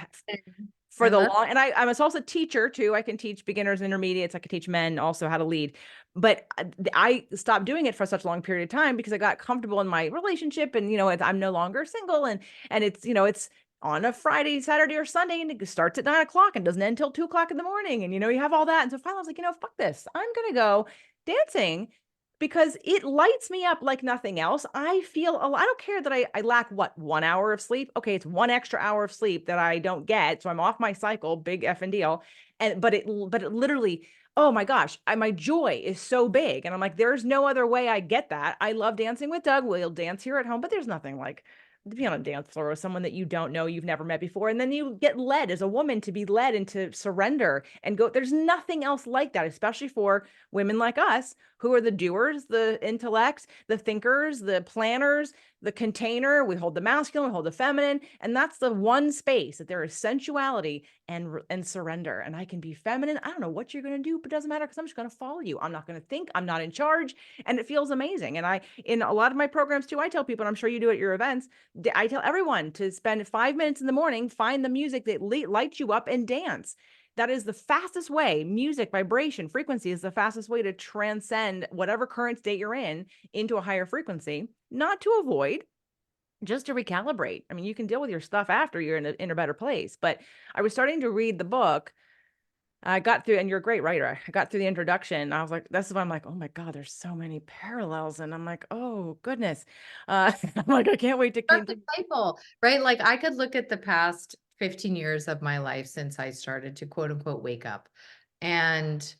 for I the love long, and I'm a salsa teacher too. I can teach beginners, intermediates. I can teach men also how to lead. But I stopped doing it for such a long period of time because I got comfortable in my relationship, and I'm no longer single, and it's on a Friday, Saturday, or Sunday, and it starts at 9 o'clock and doesn't end until 2 o'clock in the morning, and you have all that. And so finally, I was like, fuck this. I'm gonna go dancing because it lights me up like nothing else. I feel I don't care that I lack 1 hour of sleep. Okay, it's 1 extra hour of sleep that I don't get, so I'm off my cycle, big effing deal. And but it literally, oh my gosh, my joy is so big, and I'm like, there's no other way I get that. I love dancing with Doug. We'll dance here at home, but there's nothing like to be on a dance floor with someone that you don't know, you've never met before, and then you get led as a woman to be led into surrender and go. There's nothing else like that, especially for women like us who are the doers, the intellects, the thinkers, the planners, the container. We hold the masculine, we hold the feminine, and that's the one space that there is sensuality and surrender. And I can be feminine. I don't know what you're going to do, but it doesn't matter because I'm just going to follow you. I'm not going to think. I'm not in charge, and it feels amazing. And in a lot of my programs too, I tell people, and I'm sure you do at your events, I tell everyone to spend 5 minutes in the morning, find the music that lights you up, and dance. That is the fastest way. Music, vibration, frequency is the fastest way to transcend whatever current state you're in into a higher frequency, not to avoid, just to recalibrate. I mean, you can deal with your stuff after you're in a better place. But I was starting to read the book. I got through, and you're a great writer. I got through the introduction. I was like, this is why I'm like, oh my God, there's so many parallels. And I'm like, oh goodness. I'm like, I can't wait to That's continue. insightful, right? Like I could look at the past 15 years of my life since I started to quote unquote wake up, and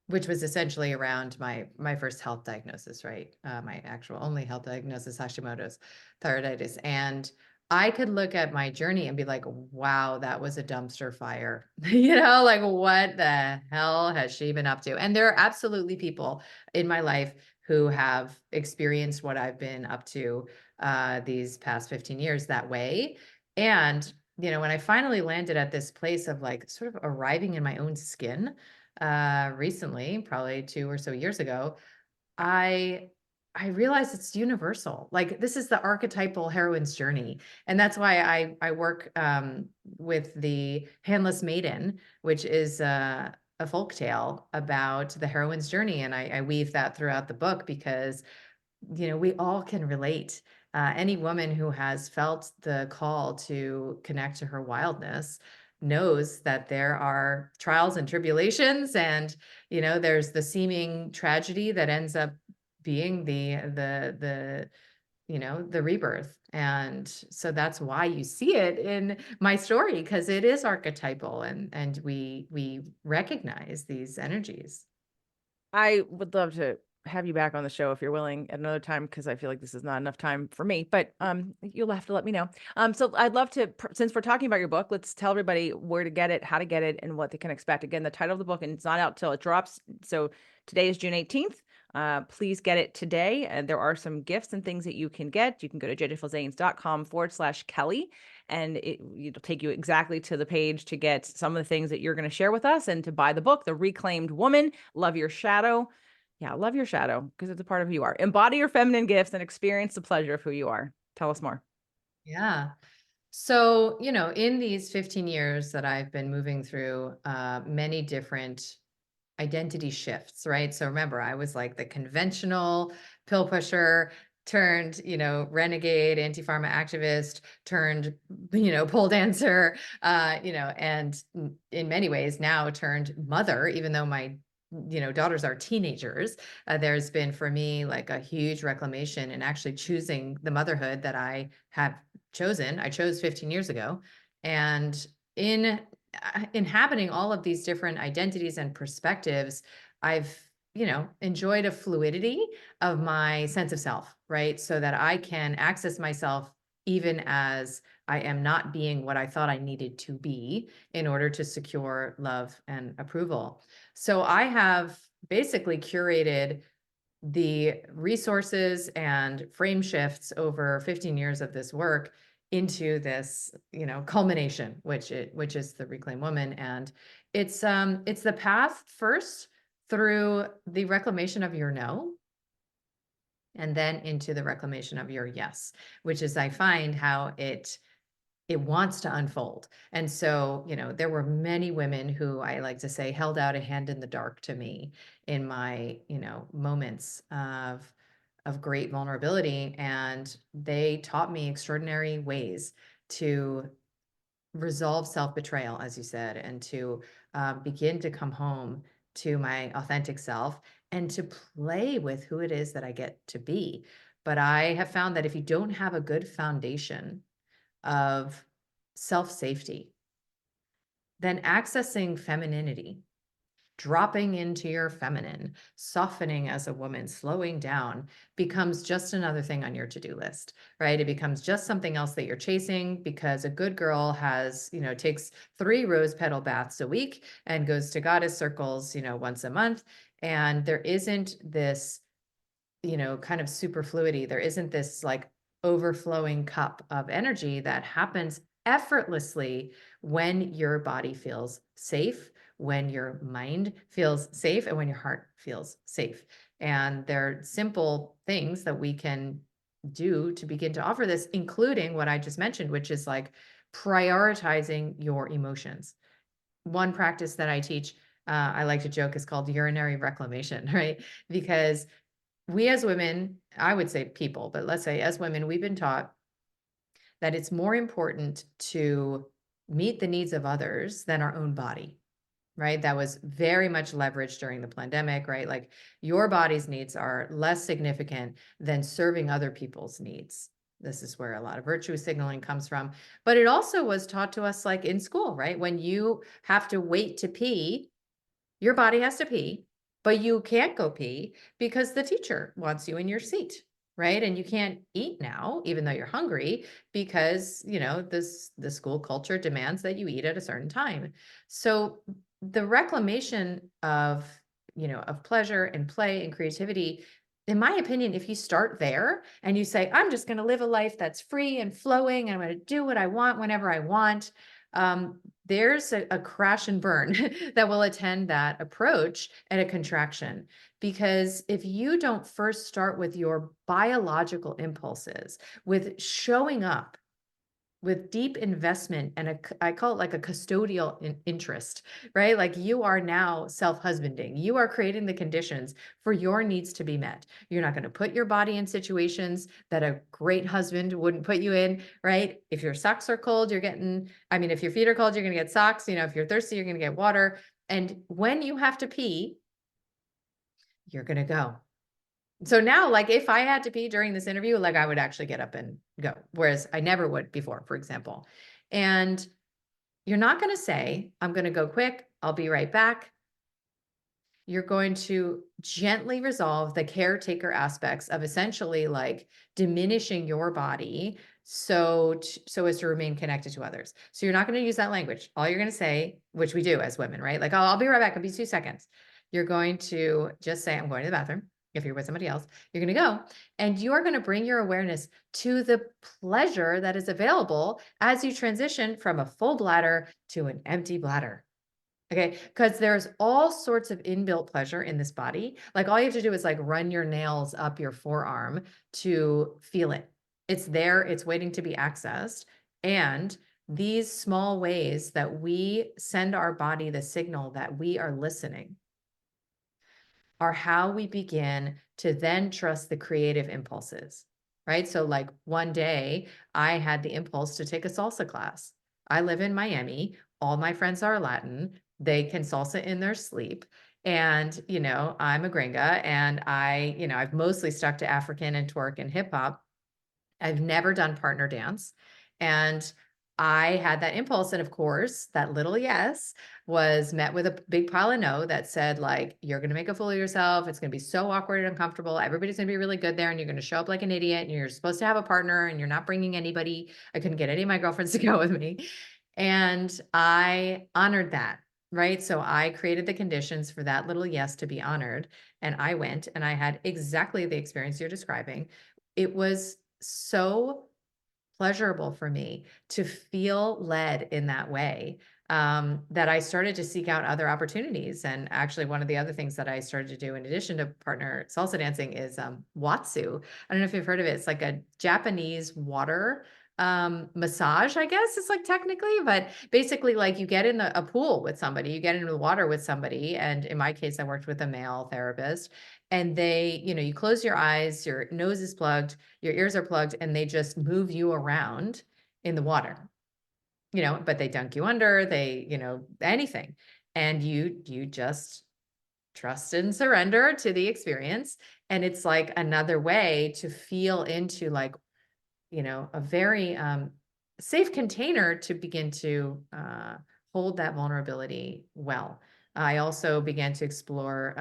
which was essentially around my first health diagnosis, right? My actual only health diagnosis, Hashimoto's thyroiditis. And I could look at my journey and be like, wow, that was a dumpster fire. Like what the hell has she been up to? And there are absolutely people in my life who have experienced what I've been up to these past 15 years that way. And, when I finally landed at this place of like sort of arriving in my own skin, recently, probably 2 or so years ago, I I realized it's universal. Like this is the archetypal heroine's journey. And that's why I work with the Handless Maiden, which is a folk tale about the heroine's journey. And I weave that throughout the book because, we all can relate. Any woman who has felt the call to connect to her wildness knows that there are trials and tribulations, and there's the seeming tragedy that ends up being the rebirth. And so that's why you see it in my story, because it is archetypal, and we recognize these energies. I would love to have you back on the show if you're willing at another time, because I feel like this is not enough time for me, but you'll have to let me know. So I'd love to, since we're talking about your book, let's tell everybody where to get it, how to get it, and what they can expect. Again, the title of the book, and it's not out till it drops. So today is June 18th. Please get it today. And there are some gifts and things that you can get. You can go to jjflizanes.com/Kelly, and it'll take you exactly to the page to get some of the things that you're going to share with us and to buy the book, The Reclaimed Woman, Love Your Shadow. Yeah, love your shadow because it's a part of who you are. Embody your feminine gifts and experience the pleasure of who you are. Tell us more. Yeah. So, in these 15 years that I've been moving through many different identity shifts, right? So remember, I was like the conventional pill pusher turned, renegade anti-pharma activist turned, pole dancer, and in many ways now turned mother, even though my daughters are teenagers. There's been for me like a huge reclamation and actually choosing the motherhood that I have chosen. I chose 15 years ago. And in inhabiting all of these different identities and perspectives, I've, enjoyed a fluidity of my sense of self, right? So that I can access myself even as I am not being what I thought I needed to be in order to secure love and approval. So I have basically curated the resources and frame shifts over 15 years of this work into this, culmination, which is the Reclaim Woman. And it's the path first through the reclamation of your no, and then into the reclamation of your yes, which is I find how it wants to unfold. And so, there were many women who I like to say held out a hand in the dark to me in my, moments of great vulnerability. And they taught me extraordinary ways to resolve self-betrayal, as you said, and to begin to come home to my authentic self and to play with who it is that I get to be. But I have found that if you don't have a good foundation of self-safety, then accessing femininity, dropping into your feminine, softening as a woman, slowing down becomes just another thing on your to-do list, right? It becomes just something else that you're chasing because a good girl has, takes 3 rose petal baths a week and goes to goddess circles, once a month. And there isn't this kind of superfluity. There isn't this like overflowing cup of energy that happens effortlessly when your body feels safe, when your mind feels safe, and when your heart feels safe. And there are simple things that we can do to begin to offer this, including what I just mentioned, which is like prioritizing your emotions. One practice that I teach, I like to joke, is called urinary reclamation, right? Because we as women, I would say people, but let's say as women, we've been taught that it's more important to meet the needs of others than our own body, right? That was very much leveraged during the pandemic, right? Like your body's needs are less significant than serving other people's needs. This is where a lot of virtue signaling comes from. But it also was taught to us like in school, right? When you have to wait to pee, your body has to pee, but you can't go pee because the teacher wants you in your seat, right? And you can't eat now, even though you're hungry, because the school culture demands that you eat at a certain time. So the reclamation of pleasure and play and creativity, in my opinion, if you start there and you say, I'm just going to live a life that's free and flowing, and I'm going to do what I want whenever I want, there's a crash and burn that will attend that approach and a contraction. Because if you don't first start with your biological impulses, with showing up with deep investment and I call it like a custodial interest, right? Like you are now self-husbanding. You are creating the conditions for your needs to be met. You're not going to put your body in situations that a great husband wouldn't put you in, right? If your socks are cold, if your feet are cold, you're going to get socks. If you're thirsty, you're going to get water. And when you have to pee, you're going to go. So now, like if I had to pee during this interview, like I would actually get up and go, whereas I never would before, for example. And you're not going to say, I'm going to go quick, I'll be right back. You're going to gently resolve the caretaker aspects of essentially like diminishing your body so as to remain connected to others. So you're not going to use that language. All you're going to say, which we do as women, right? Like, oh, I'll be right back. It'll be 2 seconds. You're going to just say, I'm going to the bathroom. If you're with somebody else, you're going to go and you're going to bring your awareness to the pleasure that is available as you transition from a full bladder to an empty bladder. Okay, because there's all sorts of inbuilt pleasure in this body. Like all you have to do is like run your nails up your forearm to feel it. It's there, it's waiting to be accessed. And these small ways that we send our body the signal that we are listening are how we begin to then trust the creative impulses, right? So like one day I had the impulse to take a salsa class. I live in Miami. All my friends are Latin. They can salsa in their sleep. And, I'm a gringa and I've mostly stuck to African and twerk and hip hop. I've never done partner dance. And I had that impulse. And of course, that little yes was met with a big pile of no that said, like, you're going to make a fool of yourself. It's going to be so awkward and uncomfortable. Everybody's going to be really good there. And you're going to show up like an idiot. And you're supposed to have a partner and you're not bringing anybody. I couldn't get any of my girlfriends to go with me. And I honored that. Right. So I created the conditions for that little yes to be honored. And I went and I had exactly the experience you're describing. It was so pleasurable for me to feel led in that way, that I started to seek out other opportunities. And actually, one of the other things that I started to do in addition to partner salsa dancing is watsu. I don't know if you've heard of it. It's like a Japanese water massage, I guess it's like technically, but basically like you get in a pool with somebody, you get into the water with somebody. And in my case, I worked with a male therapist and you close your eyes, your nose is plugged, your ears are plugged, and they just move you around in the water, but they dunk you under, anything. And you just trust and surrender to the experience. And it's like another way to feel into like, a very safe container to begin to hold that vulnerability well. I also began to explore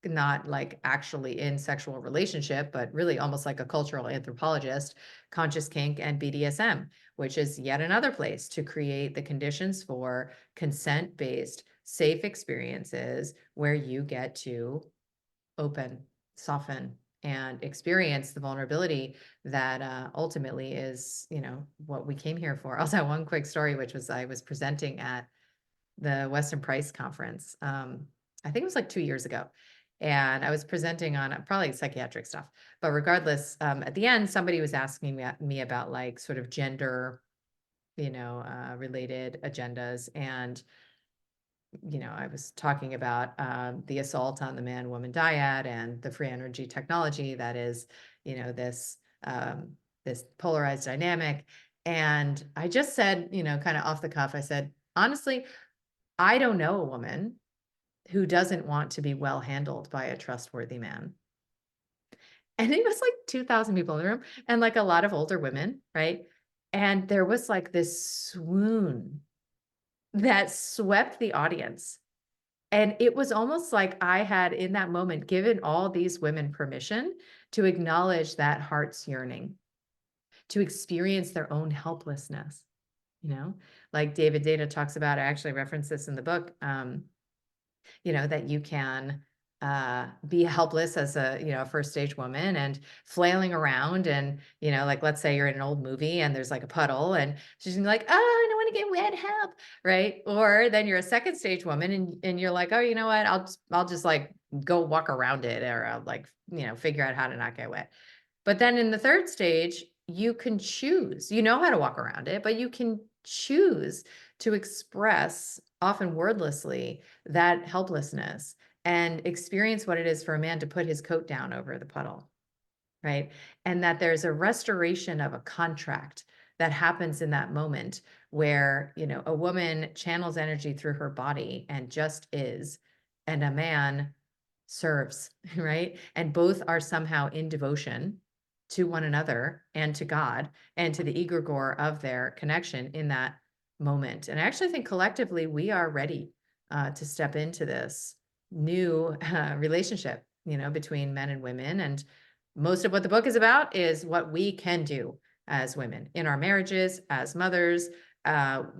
not like actually in sexual relationship, but really almost like a cultural anthropologist, conscious kink and BDSM, which is yet another place to create the conditions for consent-based, safe experiences where you get to open, soften, and experience the vulnerability that ultimately is, what we came here for. I'll tell one quick story, which was I was presenting at the Weston Price conference. I think it was like 2 years ago. And I was presenting on probably psychiatric stuff. But regardless, at the end, somebody was asking me about like sort of gender, related agendas. And I was talking about the assault on the man-woman dyad and the free energy technology that is, this this polarized dynamic. And I just said, kind of off the cuff, I said, honestly, I don't know a woman who doesn't want to be well handled by a trustworthy man. And it was like 2,000 people in the room and like a lot of older women, right? And there was like this swoon that swept the audience. And it was almost like I had in that moment given all these women permission to acknowledge that heart's yearning, to experience their own helplessness, like David Data talks about. I actually reference this in the book, that you can be helpless as a first stage woman and flailing around and like let's say you're in an old movie and there's like a puddle and she's gonna be like, oh, I don't want to get wet, help, right? Or then you're a second stage woman and you're like, oh, you know what, I'll just like go walk around it, or I'll like figure out how to not get wet. But then in the third stage, you can choose, you know how to walk around it, but you can choose to express, often wordlessly, that helplessness and experience what it is for a man to put his coat down over the puddle, right? And that there's a restoration of a contract that happens in that moment where, you know, a woman channels energy through her body and just is, and a man serves, right? And both are somehow in devotion to one another and to God and to the egregore of their connection in that moment. And I actually think collectively we are ready to step into this new relationship, you know, between men and women. And most of what the book is about is what we can do as women in our marriages, as mothers,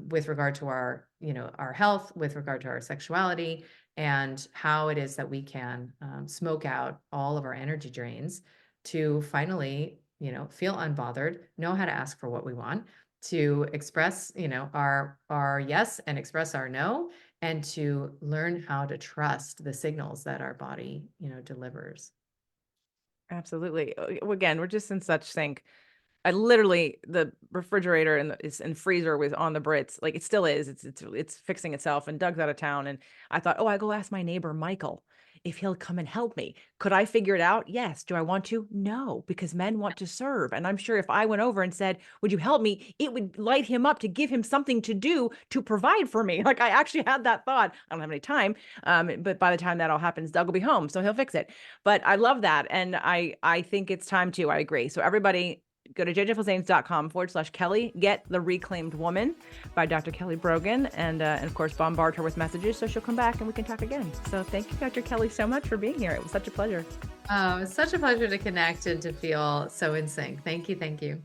with regard to our, you know, our health, with regard to our sexuality, and how it is that we can smoke out all of our energy drains to finally, you know, feel unbothered, know how to ask for what we want, to express, you know, our yes and express our no, and to learn how to trust the signals that our body, you know, delivers. Absolutely. Again, we're just in such sync. I literally the refrigerator and freezer was on the Brits. Like it still is. It's fixing itself. And Doug's out of town. And I thought, oh, I go ask my neighbor Michael if he'll come and help me. Could I figure it out? Yes. Do I want to? No, because men want to serve. And I'm sure if I went over and said, would you help me? It would light him up to give him something to do to provide for me. Like I actually had that thought. I don't have any time. But by the time that all happens, Doug will be home, so he'll fix it. But I love that. And I think it's time to. I agree. So everybody, go to jjflizanes.com/Kelly. Get The Reclaimed Woman by Dr. Kelly Brogan. And of course, bombard her with messages so she'll come back and we can talk again. So thank you, Dr. Kelly, so much for being here. It was such a pleasure. Oh, it's such a pleasure to connect and to feel so in sync. Thank you. Thank you.